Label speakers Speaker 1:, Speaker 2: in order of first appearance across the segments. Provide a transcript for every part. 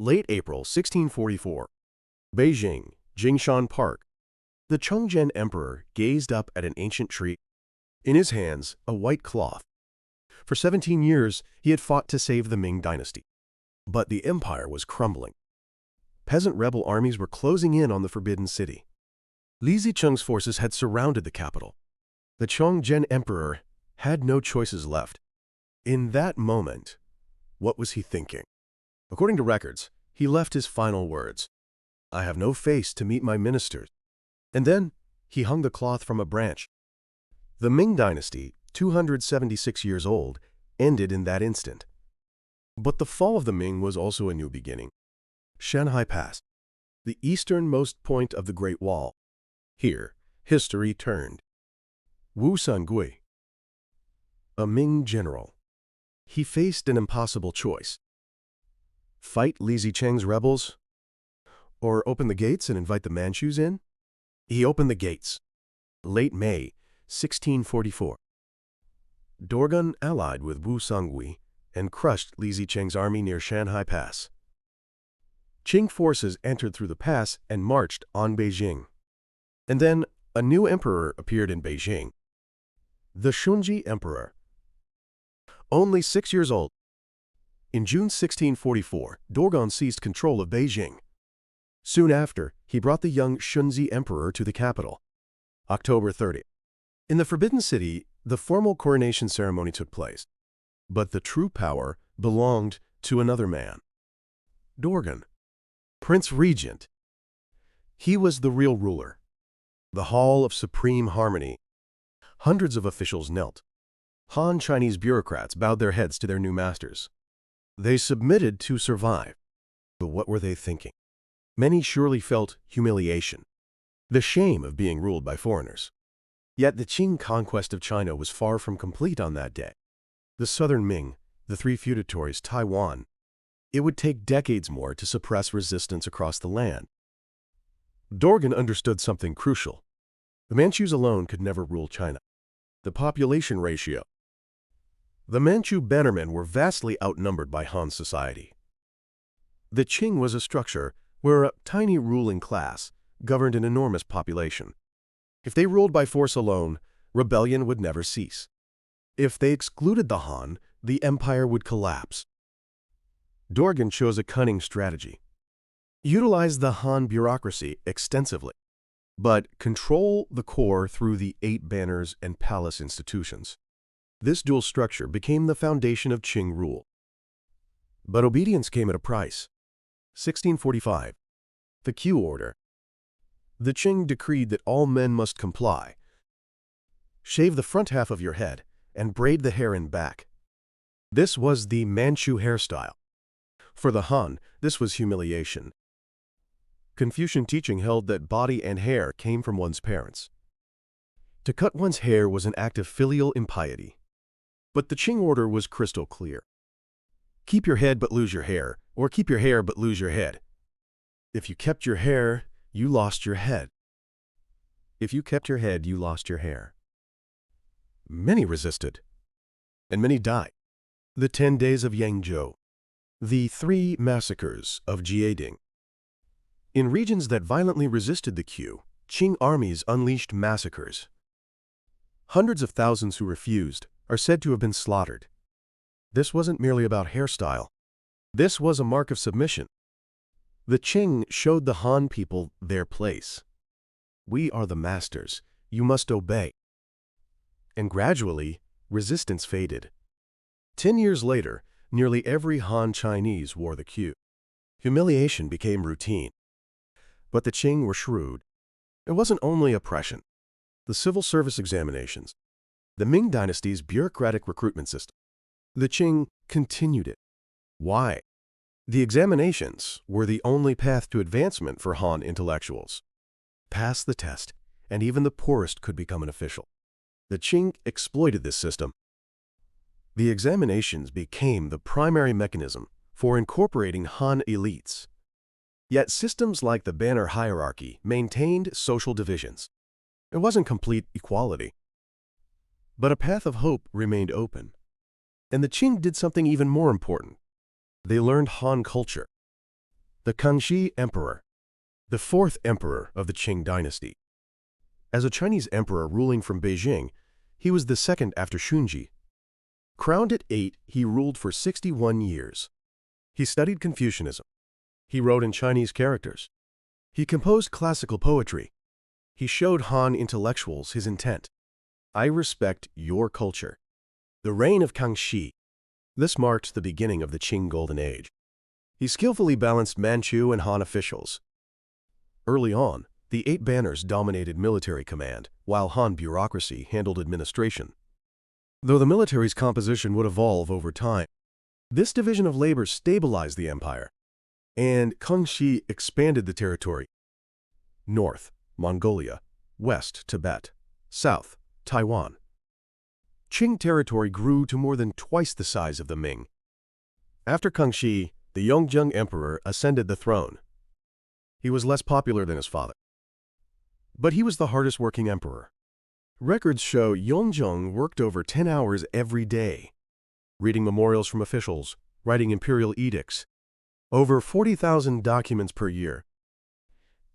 Speaker 1: Late April 1644. Beijing, Jingshan Park. The Chongzhen Emperor gazed up at an ancient tree. In his hands, a white cloth. For 17 years, he had fought to save the Ming Dynasty. But the empire was crumbling. Peasant rebel armies were closing in on the Forbidden City. Li Zicheng's forces had surrounded the capital. The Chongzhen Emperor had no choices left. In that moment, what was he thinking? According to records, he left his final words, "I have no face to meet my ministers." And then he hung the cloth from a branch. The Ming Dynasty, 276 years old, ended in that instant. But the fall of the Ming was also a new beginning. Shanhai Pass, the easternmost point of the Great Wall. Here, history turned. Wu Sangui, a Ming general. He faced an impossible choice. Fight Li Zicheng's rebels, or open the gates and invite the Manchus in? He opened the gates. Late May, 1644. Dorgan allied with Wu Sangui and crushed Li Zicheng's army near Shanhai Pass. Qing forces entered through the pass and marched on Beijing. And then a new emperor appeared in Beijing. The Shunji Emperor. Only 6 years old. In June 1644, Dorgan seized control of Beijing. Soon after, he brought the young Shunzi Emperor to the capital. October 30. In the Forbidden City, the formal coronation ceremony took place. But the true power belonged to another man. Dorgan, Prince Regent. He was the real ruler. The Hall of Supreme Harmony. Hundreds of officials knelt. Han Chinese bureaucrats bowed their heads to their new masters. They submitted to survive. But what were they thinking? Many surely felt humiliation, the shame of being ruled by foreigners. Yet the Qing conquest of China was far from complete on that day. The southern Ming, the three feudatories, Taiwan. It would take decades more to suppress resistance across the land. Dorgan understood something crucial. The Manchus alone could never rule China. The population ratio. The Manchu bannermen were vastly outnumbered by Han society. The Qing was a structure where a tiny ruling class governed an enormous population. If they ruled by force alone, rebellion would never cease. If they excluded the Han, the empire would collapse. Dorgan chose a cunning strategy. Utilize the Han bureaucracy extensively, but control the core through the 8 banners and palace institutions. This dual structure became the foundation of Qing rule. But obedience came at a price. 1645. The Q Order. The Qing decreed that all men must comply. Shave the front half of your head and braid the hair in back. This was the Manchu hairstyle. For the Han, this was humiliation. Confucian teaching held that body and hair came from one's parents. To cut one's hair was an act of filial impiety. But the Qing order was crystal clear. Keep your head but lose your hair, or keep your hair but lose your head. If you kept your hair, you lost your head. If you kept your head, you lost your hair. Many resisted, and many died. The 10 Days of Yangzhou. The 3 Massacres of Jieding. In regions that violently resisted the Q, Qing armies unleashed massacres. Hundreds of thousands who refused are said to have been slaughtered. This wasn't merely about hairstyle. This was a mark of submission. The Qing showed the Han people their place. We are the masters. You must obey. And gradually, resistance faded. 10 years later, nearly every Han Chinese wore the Q. Humiliation became routine. But the Qing were shrewd. It wasn't only oppression. The civil service examinations, the Ming Dynasty's bureaucratic recruitment system. The Qing continued it. Why? The examinations were the only path to advancement for Han intellectuals. Pass the test, and even the poorest could become an official. The Qing exploited this system. The examinations became the primary mechanism for incorporating Han elites. Yet systems like the banner hierarchy maintained social divisions. It wasn't complete equality. But a path of hope remained open. And the Qing did something even more important. They learned Han culture. The Kangxi Emperor, the fourth emperor of the Qing dynasty. As a Chinese emperor ruling from Beijing, he was the second after Shunji. Crowned at 8, he ruled for 61 years. He studied Confucianism. He wrote in Chinese characters. He composed classical poetry. He showed Han intellectuals his intent. I respect your culture. The reign of Kangxi. This marked the beginning of the Qing Golden Age. He skillfully balanced Manchu and Han officials. Early on, the 8 banners dominated military command, while Han bureaucracy handled administration. Though the military's composition would evolve over time, this division of labor stabilized the empire, and Kangxi expanded the territory. North, Mongolia; west, Tibet; south, Taiwan. Qing territory grew to more than twice the size of the Ming. After Kangxi, the Yongzheng Emperor ascended the throne. He was less popular than his father, but he was the hardest-working emperor. Records show Yongzheng worked over 10 hours every day, reading memorials from officials, writing imperial edicts, over 40,000 documents per year.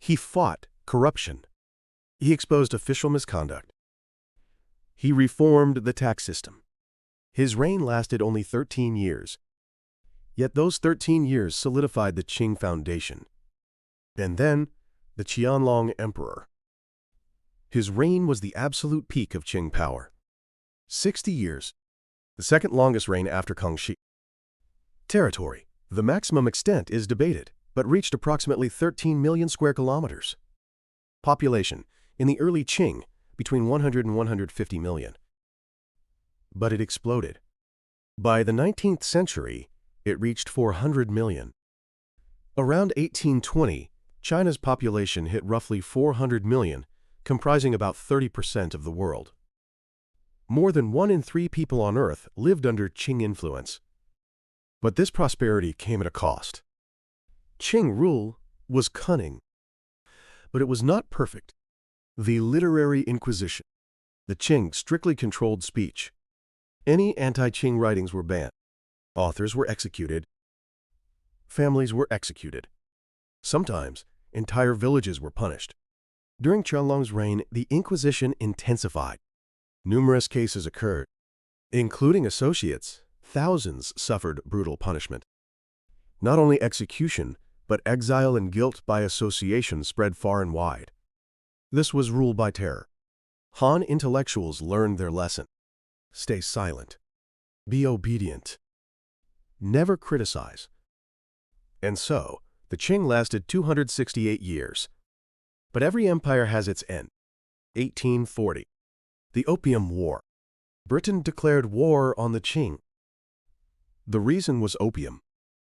Speaker 1: He fought corruption. He exposed official misconduct. He reformed the tax system. His reign lasted only 13 years. Yet those 13 years solidified the Qing foundation. And then, the Qianlong Emperor. His reign was the absolute peak of Qing power. 60 years, the second longest reign after Kangxi. Territory. The maximum extent is debated, but reached approximately 13 million square kilometers. Population. In the early Qing, between 100 and 150 million. But it exploded. By the 19th century, it reached 400 million. Around 1820, China's population hit roughly 400 million, comprising about 30% of the world. More than 1 in 3 people on Earth lived under Qing influence. But this prosperity came at a cost. Qing rule was cunning, but it was not perfect. The literary inquisition. The Qing strictly controlled speech. Any anti-Qing writings were banned. Authors were executed. Families were executed. Sometimes, entire villages were punished. During Qianlong's reign, the Inquisition intensified. Numerous cases occurred. Including associates, thousands suffered brutal punishment. Not only execution, but exile and guilt by association spread far and wide. This was rule by terror. Han intellectuals learned their lesson. Stay silent. Be obedient. Never criticize. And so, the Qing lasted 268 years. But every empire has its end. 1840. The Opium War. Britain declared war on the Qing. The reason was opium.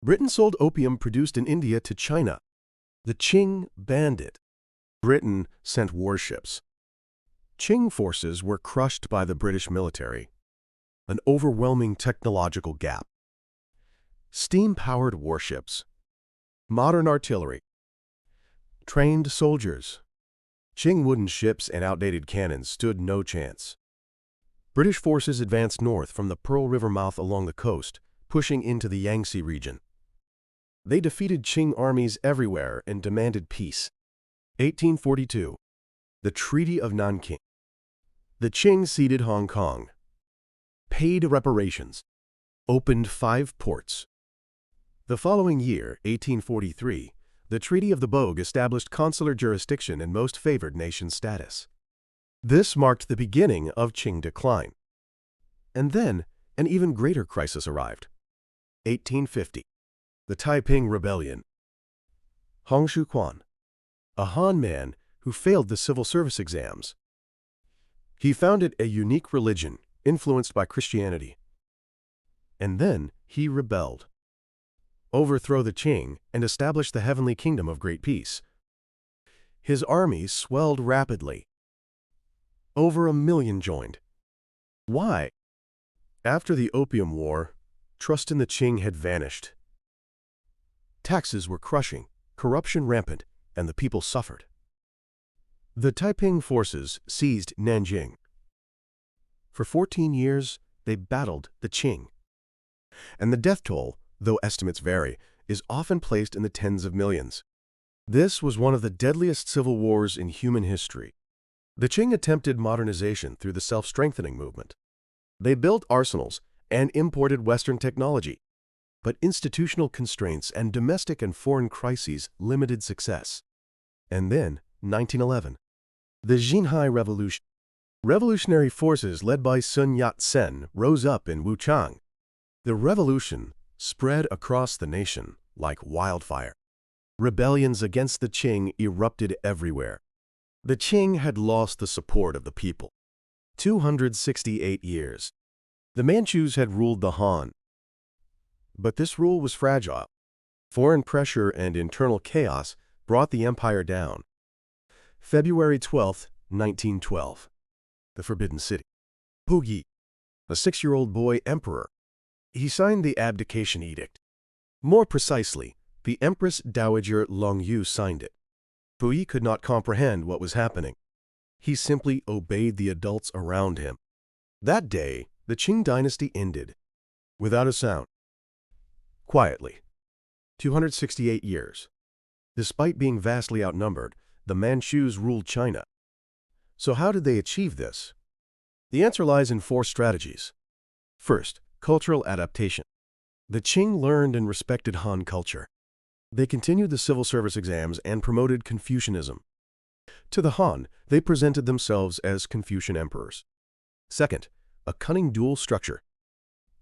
Speaker 1: Britain sold opium produced in India to China. The Qing banned it. Britain sent warships. Qing forces were crushed by the British military. An overwhelming technological gap. Steam-powered warships. Modern artillery. Trained soldiers. Qing wooden ships and outdated cannons stood no chance. British forces advanced north from the Pearl River mouth along the coast, pushing into the Yangtze region. They defeated Qing armies everywhere and demanded peace. 1842. The Treaty of Nanking. The Qing ceded Hong Kong. Paid reparations. Opened 5 ports. The following year, 1843, the Treaty of the Bogue established consular jurisdiction and most favored nation status. This marked the beginning of Qing decline. And then, an even greater crisis arrived. 1850. The Taiping Rebellion. Hong Shuquan, a Han man who failed the civil service exams. He founded a unique religion influenced by Christianity. And then he rebelled. Overthrow the Qing and establish the heavenly kingdom of great peace. His army swelled rapidly. Over 1 million joined. Why? After the Opium War, trust in the Qing had vanished. Taxes were crushing, corruption rampant, and the people suffered. The Taiping forces seized Nanjing. For 14 years, they battled the Qing. And the death toll, though estimates vary, is often placed in the tens of millions. This was one of the deadliest civil wars in human history. The Qing attempted modernization through the self-strengthening movement. They built arsenals and imported Western technology, but institutional constraints and domestic and foreign crises limited success. And then, 1911, the Xinhai Revolution. Revolutionary forces led by Sun Yat-sen rose up in Wuchang. The revolution spread across the nation like wildfire. Rebellions against the Qing erupted everywhere. The Qing had lost the support of the people. 268 years. The Manchus had ruled the Han. But this rule was fragile. Foreign pressure and internal chaos brought the empire down. February 12, 1912. The Forbidden City. Puyi, a 6-year-old boy emperor. He signed the abdication edict. More precisely, the Empress Dowager Longyu signed it. Puyi could not comprehend what was happening. He simply obeyed the adults around him. That day, the Qing dynasty ended, without a sound. Quietly. 268 years. Despite being vastly outnumbered, the Manchus ruled China. So how did they achieve this? The answer lies in 4 strategies. First, cultural adaptation. The Qing learned and respected Han culture. They continued the civil service exams and promoted Confucianism. To the Han, they presented themselves as Confucian emperors. Second, a cunning dual structure.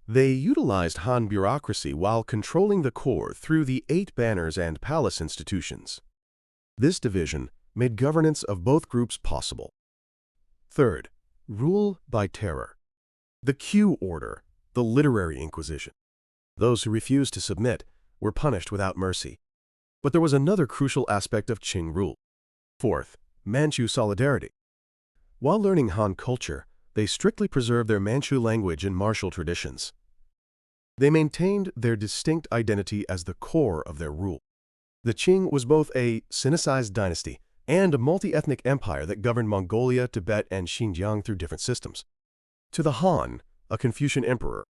Speaker 1: They utilized Han bureaucracy while controlling the core through the 8 banners and palace institutions. This division made governance of both groups possible. Third, rule by terror. The Q order, the literary inquisition. Those who refused to submit were punished without mercy. But there was another crucial aspect of Qing rule. Fourth, Manchu solidarity. While learning Han culture, they strictly preserved their Manchu language and martial traditions. They maintained their distinct identity as the core of their rule. The Qing was both a Sinicized dynasty and a multi-ethnic empire that governed Mongolia, Tibet, and Xinjiang through different systems. To the Han, a Confucian emperor.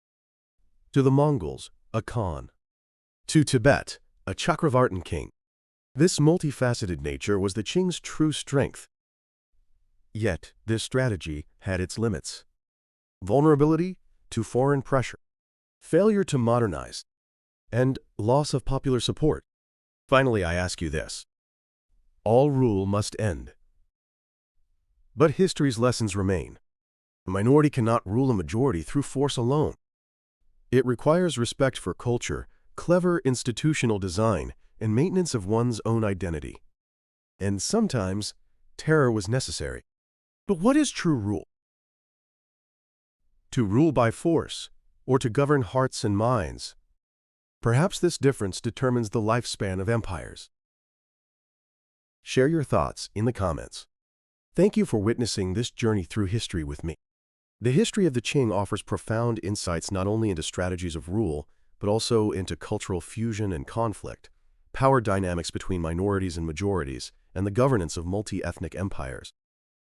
Speaker 1: To the Mongols, a Khan. To Tibet, a Chakravartin king. This multifaceted nature was the Qing's true strength. Yet, this strategy had its limits. Vulnerability to foreign pressure, failure to modernize, and loss of popular support. Finally, I ask you this. All rule must end. But history's lessons remain. A minority cannot rule a majority through force alone. It requires respect for culture, clever institutional design, and maintenance of one's own identity. And sometimes, terror was necessary. But what is true rule? To rule by force, or to govern hearts and minds? Perhaps this difference determines the lifespan of empires. Share your thoughts in the comments. Thank you for witnessing this journey through history with me. The history of the Qing offers profound insights not only into strategies of rule, but also into cultural fusion and conflict, power dynamics between minorities and majorities, and the governance of multi-ethnic empires.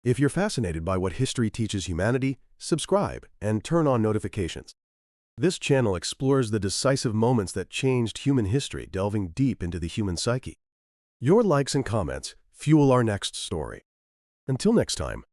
Speaker 1: If you're fascinated by what history teaches humanity, subscribe and turn on notifications. This channel explores the decisive moments that changed human history, delving deep into the human psyche. Your likes and comments fuel our next story. Until next time.